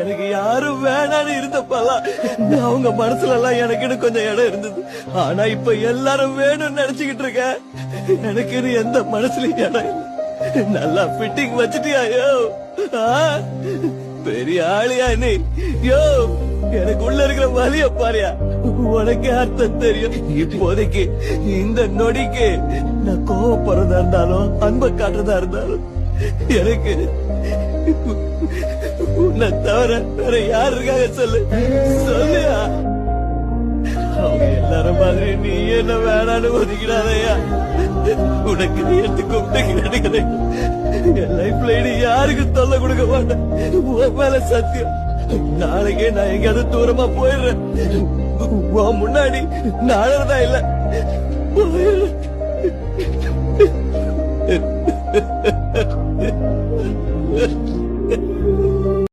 எனக்கு யாரும் வேணான்னு இருந்தப்பெல்லாம் அவங்க மனசுல எல்லாம் எனக்குன்னு கொஞ்சம் இடம் இருந்தது. ஆனா இப்ப எல்லாரும் வேணும்னு நினைச்சுக்கிட்டு இருக்க. எனக்கு எந்த மனசுலயும் இடம் இல்லை. நல்லா ஃபிட்டிங் வச்சுட்டியா யோ? பெரிய ஆளியா நீ யோ? எனக்கு உள்ள இருக்கிற வலிய பாரியா, உனக்கு அர்த்தம் தெரியும். இப்போதைக்கு இந்த நொடிக்கு நான் கோவப்படுறதா இருந்தாலும் அன்பை காட்டுறதா இருந்தாலும் எனக்கு உன்னை தவிர வேற யாரு இருக்காங்க சொல்லு சொல்லியா? அவங்க எல்லாரும் மாதிரி நீ என்ன வேணான்னு ஒதுக்கிடாதையா. உனக்கு எடுத்து கூப்பிட்டு கிடையாது. என் லைஃப்ல இனி யாருக்கு தொல்லை கொடுக்க மாட்டேன். உன் மேல சத்தியம். நாளைக்கே நான் எங்கேயாவது தூரமா போயிடுறேன். உன் முன்னாடி நாளா இல்ல போயிடுறேன்.